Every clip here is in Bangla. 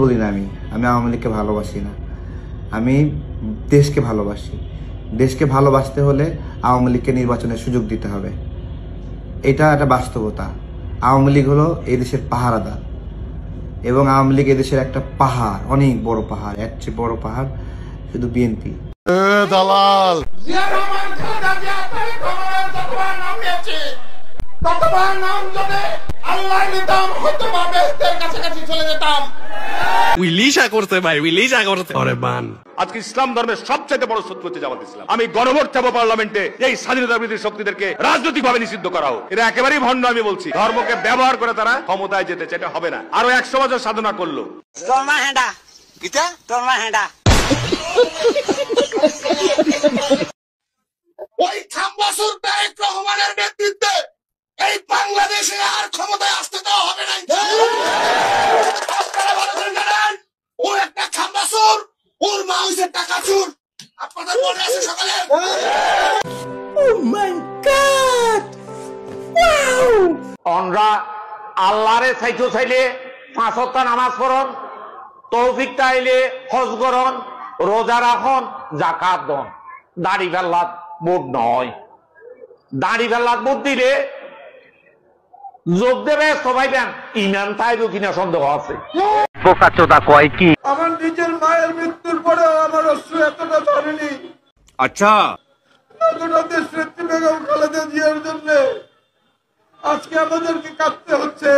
বলি না, আমি আওয়ামী লীগকে ভালোবাসি না, আমি দেশকে ভালোবাসি। দেশকে ভালোবাসতে হলে আওয়ামী লীগকে নির্বাচনের সুযোগ দিতে হবে, এটা একটা বাস্তবতা। আওয়ামী লীগ হলো এই দেশের পাহারাদার, এবং আওয়ামী লীগ এদেশের একটা পাহাড়, অনেক বড় পাহাড়, এর চেয়ে বড় পাহাড় শুধু বিএনপি। দালাল আজকে ইসলাম ধর্মের সবচেয়ে বড় শত্রু হচ্ছে জামাত ইসলাম। আমি গণভোট চাবো পার্লামেন্টে এই স্বাধীনতা বিরোধী শক্তিদেরকে রাজনৈতিক ভাবে নিষিদ্ধ করা হোক। এরা একেবারেই ভণ্ড। আমি বলছি ধর্মকে ব্যবহার করে তারা ক্ষমতায় যেতে চায়, এটা হবে না। আরো 100 বছর সাধনা করলো। ওই খাম্বাসুর তারেক রহমানের নেতৃত্বে এই বাংলাদেশে আর ক্ষমতায় আসতে দেওয়া হবে না। আপনারা ভালো করে জানেন ও একটা খাম্বাসুর, ওর মা হইছে টাকা চোর। আপনাদের মনে আছে সকালে? Oh my God! Wow! অনরা আল্লাহরে চাইতে চাইলে 5 ওয়াক্ত নামাজ পড়ন, তৌফিক চাইলে হজ করন, রোজা রাখন, যাকাত দেন। দাড়ি ফেল্লাত ভোট নয়। দাড়ি ফেল্লাত ভোট দিলে যোগ দেবে সবাই দেন, ইমান তাইব কিনা সন্দেহ আছে। বোকাচোদা কয় কি? আমার নিজের মায়ের মৃত্যুর পরেও আমার অশ্রু এতটা ধরেনি। আচ্ছা, এতটা দেশ নেত্রী বেগম খালেদা জিয়ার জন্য আজকে আমাদেরকে কাঁদতে হচ্ছে।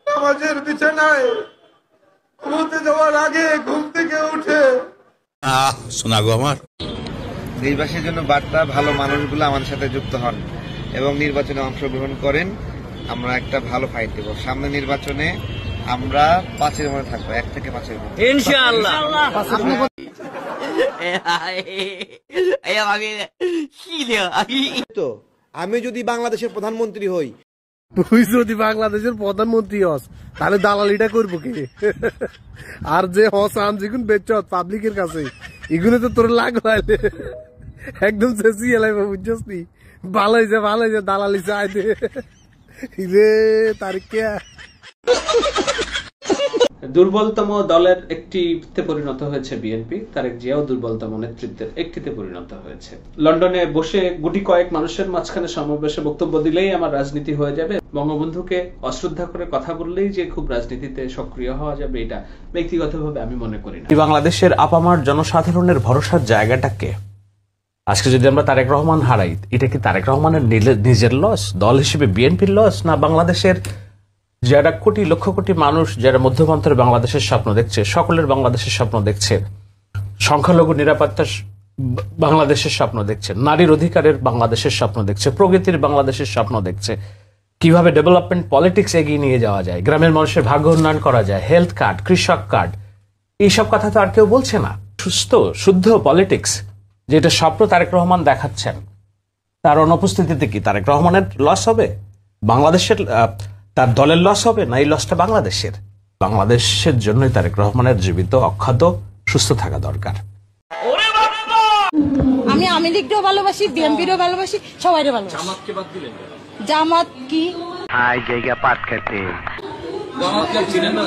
নামাজের বিছানায় ঘুমোতে যাওয়ার আগে ঘুম থেকে উঠে শোনা গো আমার দেশবাসীর জন্য বার্তা, ভালো মানুষগুলো আমাদের সাথে যুক্ত হন এবং নির্বাচনে অংশগ্রহণ করেন। আমরা একটা ভালো ফাইট দেব। সামনে নির্বাচনে আমরা 5-এর মধ্যে থাকবো, 1 থেকে 5-এর মধ্যে ইনশাআল্লাহ। তো আমি যদি বাংলাদেশের প্রধানমন্ত্রী হই, তুই যদি বাংলাদেশের প্রধানমন্ত্রী হস তাহলে দালালিটা করবো কে? আর যে হস আন যেগুন বেচ পাবলিকের কাছে, এগুলো তো তোর লাগলাইলে একদম শেষি এলাইবে, বুঝছস নি? ভালো হয়েছে দালালি চাই দে রে তারিখে। দুর্বলতম দলের একটিতে পরিণত হয়েছে বিএনপি। তারেক জিয়াও দুর্বলতম নেতৃত্বের একটিতে পরিণত হয়েছে। লন্ডনে বসে গুটি কয়েক মানুষের মাঝখানে সমাবেশে বক্তব্য দিলেই আমার রাজনীতি হয়ে যাবে, বঙ্গবন্ধুকে অশ্রদ্ধা করে কথা বললেই যে খুব রাজনীতিতে সক্রিয় হওয়া যাবে, এটা ব্যক্তিগতভাবে আমি মনে করি না। বাংলাদেশের আপামার জনসাধারণের ভরসার জায়গাটাকে আজকে যদি আমরা তারেক রহমান হারাই, এটা কি তারেক রহমানের নিজের লস, দল হিসেবে বিএনপির লস, না বাংলাদেশের যারা কোটি লক্ষ কোটি মানুষ যারা মধ্যপ্রান্তের বাংলাদেশের স্বপ্ন দেখছে, সকলের বাংলাদেশের স্বপ্ন দেখছে, সংখ্যালঘু নিরাপত্তার বাংলাদেশের স্বপ্ন দেখছে, নারীর অধিকারের বাংলাদেশের স্বপ্ন দেখছে, প্রগতির বাংলাদেশের স্বপ্ন দেখছে, কিভাবে ডেভেলপমেন্ট পলিটিক্স এগিয়ে নিয়ে যাওয়া যায়, গ্রামের মানুষের ভাগ্য উন্নয়ন করা যায়, হেলথ কার্ড, কৃষক কার্ড, এইসব কথা তো আর কেউ বলছে না। সুস্থ শুদ্ধ পলিটিক্স যেটা স্বপ্ন তারেক রহমান দেখাচ্ছেন, তার অনুপস্থিতিতে কি তারেক রহমানের লস হবে, বাংলাদেশের তার দলের লস হবে, না এই লসটা বাংলাদেশের? বাংলাদেশের জন্যই তারেক রহমানের জীবিত অক্ষত সুস্থ থাকা দরকার। আমি আওয়ামী লীগকেও ভালোবাসি, বিএনপিরও ভালোবাসি, সবাইকে ভালোবাসি। জামাতকে বাদ দিলেন? জামাত কি আই জায়গা পাট খেতে জামাতকে চিনেন না?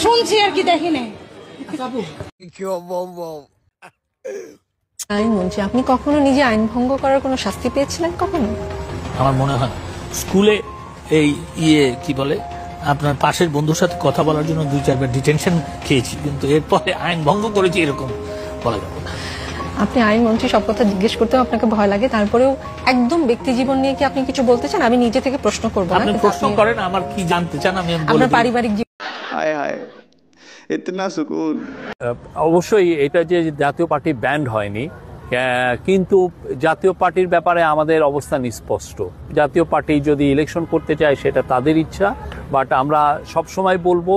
শুনছি আর কি, দেখি নাই। আইনমন্ত্রী, আপনি কখনো নিজে আইন ভঙ্গ করার কোনো শাস্তি পেয়েছিলেন কখনো? আমার মনে হয় স্কুলে এই কি বলে আপনার পাশের বন্ধুর সাথে কথা বলার জন্য 2-4 বার ডিটেনশন খেয়েছি, কিন্তু এরপরে আইন ভঙ্গ করেছি এরকম বলা যাবে না। আপনি আইনমন্ত্রী, সব কথা জিজ্ঞেস করতেও আপনাকে ভয় লাগে, তারপরেও একদম ব্যক্তি জীবন নিয়ে কি আপনি কিছু বলতে চান? আমি নিজে থেকে প্রশ্ন করবো না, আপনি প্রশ্ন করেন, আমার কি জানতে চান আমি আপনার পারিবারিক জীবন। হায় হায় ইতনা সুকুন। অবশ্যই এটা যে জাতীয় পার্টি ব্যান্ড হয়নি, কিন্তু জাতীয় পার্টির ব্যাপারে আমাদের অবস্থান স্পষ্ট। জাতীয় পার্টি যদি ইলেকশন করতে চায় সেটা তাদের ইচ্ছা, বাট আমরা সবসময় বলবো,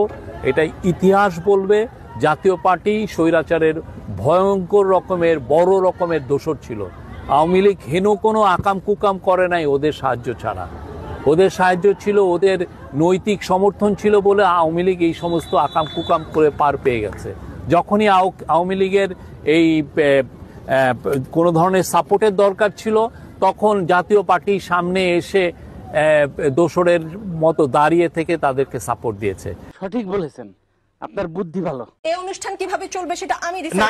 এটা ইতিহাস বলবে, জাতীয় পার্টি স্বৈরাচারের ভয়ঙ্কর রকমের বড় রকমের দোষর ছিল। আওয়ামী লীগ হেন কোনো আকাম কুকাম করে নাই ওদের সাহায্য ছাড়া। ওদের সাহায্য ছিল, ওদের নৈতিক সমর্থন ছিল বলে আওয়ামী লীগ এই সমস্ত আকাম কুকাম করে পার পেয়ে গেছে। যখনই আওয়ামী লীগের এই কোনো ধরনের সাপোর্টের দরকার ছিল, তখন জাতীয় পার্টি সামনে এসে দোসরের মতো দাঁড়িয়ে থেকে তাদেরকে সাপোর্ট দিয়েছে। সঠিক বলেছেন, আপনার বুদ্ধি ভালো। এই অনুষ্ঠান কিভাবে চলবে সেটা আমি না,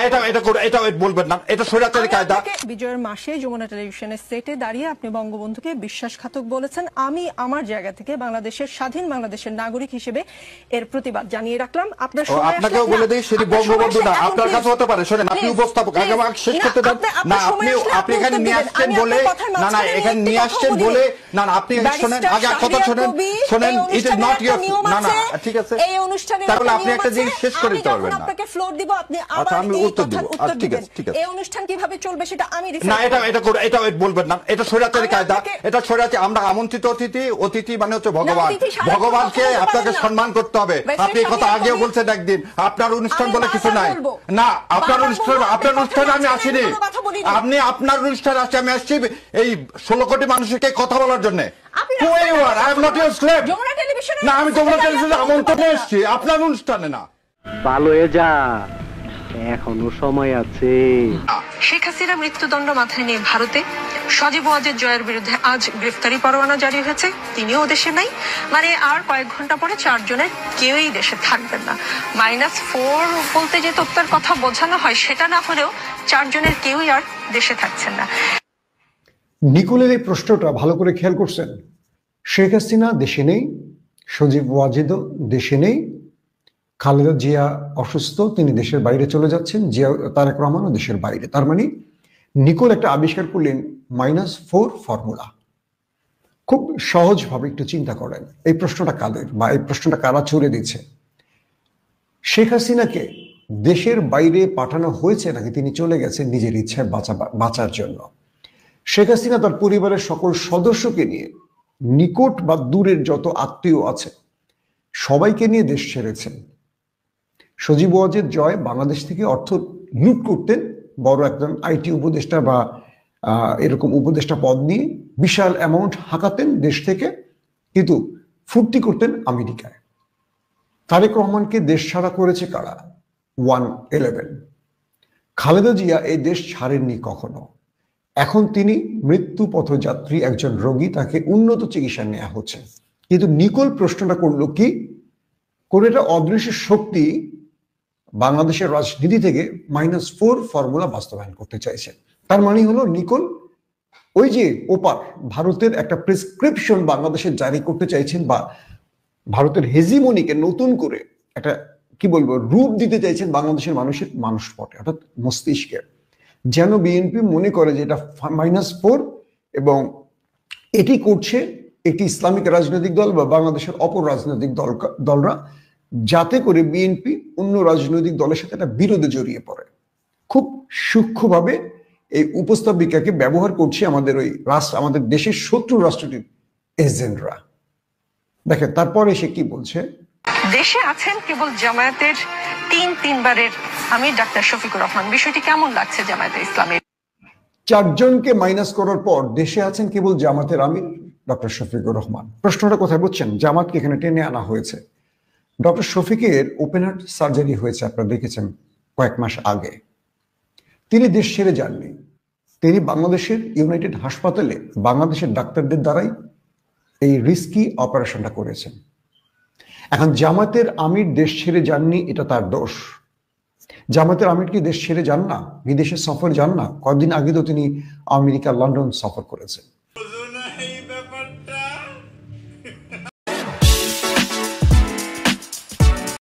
এটা বলবেন না, এটা স্বৈরাচারী কায়দা। বিজয়ের মাসে যমুনা টেলিভিশনের সেটে দাঁড়িয়ে আপনি বঙ্গবন্ধুকে বিশ্বাসঘাতক বলেছেন। আমি আমার জায়গা থেকে বাংলাদেশের স্বাধীন বাংলাদেশের নাগরিক হিসেবে এর প্রতিবাদ জানিয়ে রাখলাম। আপনাকেও বলে দিই সেটি বঙ্গবন্ধু না, আপনার কাছে হতে পারে। শোনেন, আপনি উপস্থাপক, আগে আমাকে শেষ করতে দেন। না, আপনি এখানে নিয়ে আসছেন বলে, না এখানে নিয়ে আসছেন বলে, না আপনি শোনেন, আগে কথা শোনেন, ইট ইজ নট ইউর, না ঠিক আছে, এই অনুষ্ঠানে তাহলে আপনি একটা জিনিস শেষ করে দিতে পারবেন না। আপনাকে ফ্লোর দিব, আপনি আচ্ছা, আমি উত্তর দিব। ঠিক আছে। এই অনুষ্ঠান কিভাবে চলবে সেটা আমি না, এটা বলবেন না, এটা স্বৈরাচারী কায়দা, এটা স্বৈরাচারী। আমরা আমন্ত্রিত অতিথি মানে হচ্ছে ভগবান, ভগবানকে আপনাকে সম্মান করতে হবে। আপনি এই কথা আগেও বলছেন একদিন, আপনার অনুষ্ঠান বলে কিছু নাই। না, আপনার অনুষ্ঠানে আমি আসিনি, আপনি আপনার অনুষ্ঠানে আসছি, আমি আসছি এই 16 কোটি মানুষকে কথা বলার জন্য। না, আমি যমুনা টেলিভিশনে আমন্ত্রণে এসেছি, আপনার অনুষ্ঠানে না। ভালো হয়ে যা, এখনো সময় আছে। শেখ হাসিনা মৃত্যুদণ্ড মাথায় নিয়ে ভারতে সজীব ওয়াজেদ জয়ের বিরুদ্ধে আজ গ্রেফতারি পরোয়ানা জারি হয়েছে। তিনিও দেশে নাই, মানে আর কয়েক ঘন্টা পরে 4 জনের কেউই দেশে থাকবেন না। -4 বলতে যে তথ্যের কথা বোঝানো হয় সেটা না হলেও 4 জনের কেউই আর দেশে থাকছেন না। নিকোলের এই প্রশ্নটা ভালো করে খেয়াল করছেন। শেখ হাসিনা দেশে নেই, সজীব ওয়াজেদও দেশে নেই, খালেদা জিয়া অসুস্থ, তিনি দেশের বাইরে চলে যাচ্ছেন, তারেক রহমানও দেশের বাইরে। তার মানে নিকোল একটা আবিষ্কার করলেন -4 ফর্মুলা। খুব সহজভাবে একটু চিন্তা করেন, এই প্রশ্নটা কাদের বা এই প্রশ্নটা কারা ছুড়ে দিচ্ছে। শেখ হাসিনাকে দেশের বাইরে পাঠানো হয়েছে নাকি তিনি চলে গেছেন নিজের ইচ্ছায় বাঁচার জন্য? শেখ হাসিনা তার পরিবারের সকল সদস্যকে নিয়ে, নিকট বা দূরের যত আত্মীয় আছে সবাইকে নিয়ে দেশ ছেড়েছেন। সজীব ওয়াজেদ জয় বাংলাদেশ থেকে অর্থ লুট করতেন, বড় একজন আইটি উপদেষ্টা বা এরকম উপদেষ্টা পদ নিয়ে বিশাল অ্যামাউন্ট হাঁকাতেন দেশ থেকে, কিন্তু ফুর্তি করতেন আমেরিকায়। তারেক রহমানকে দেশ ছাড়া করেছে কারা? 111। খালেদা জিয়া এই দেশ ছাড়েননি কখনো। এখন তিনি মৃত্যু পথযাত্রী একজন রোগী, তাকে উন্নত চিকিৎসা নেওয়া হচ্ছে। কিন্তু নিকোল প্রশ্নটা করলো কি করে, এটা অদৃশ্য শক্তি বাংলাদেশের রাজনীতি থেকে -4 ফর্মুলা বাস্তবায়ন করতে চাইছে। তার মানে হলো নিকোল ওই যে ওপার ভারতের একটা প্রেসক্রিপশন বাংলাদেশে জারি করতে চাইছেন, বা ভারতের হেজিমনিকে নতুন করে একটা কি বলবো রূপ দিতে চাইছেন বাংলাদেশের মানুষের মানসপটে, অর্থাৎ মস্তিষ্কে, যেন বিএনপি মনে করে যে এটা -4 এবং এটি করছে একটি ইসলামিক রাজনৈতিক দল বা বাংলাদেশের অপর রাজনৈতিক দলরা, যাতে করে বিএনপি অন্য রাজনৈতিক দলের সাথে একটা বিরোধে জড়িয়ে পড়ে। খুব সূক্ষ্মভাবে এই উপস্থাপিকাকে ব্যবহার করছে আমাদের আমাদের দেশের শত্রু রাষ্ট্রটির এজেন্টরা। দেখেন তারপরে সে কি বলছে। দেশে আছেন কেবল জামায়াতের 3বারের আমির ডাক্তার শফিকুর রহমান। বিষয়টি কেমন লাগছে জামায়াতে ইসলামের? 4 জনকে মাইনাস করার পর দেশে আছেন কেবল জামাতের আমির ডক্টর শফিকুর রহমান। প্রশ্নটা কোথায় বুঝছেন? জামাতকে এখানে টেনে আনা হয়েছে। ডক্টর শফিকের ওপেন হার্ট সার্জারি হয়েছে, আপনারা দেখেছেন কয়েক মাস আগে। তিনি দেশ ছেড়ে যাননি, তিনি বাংলাদেশের ইউনাইটেড হাসপাতালে বাংলাদেশের ডাক্তারদের দ্বারাই এই রিস্কি অপারেশনটা করেছেন। এখন জামাতের আমির দেশ ছেড়ে যাননি, এটা তার দোষ। জামাতের আমির কি দেশ ছেড়ে যান না? বিদেশে সফর যান না? কয়েকদিন আগে তো তিনি আমেরিকা লন্ডন সফর করেছেন।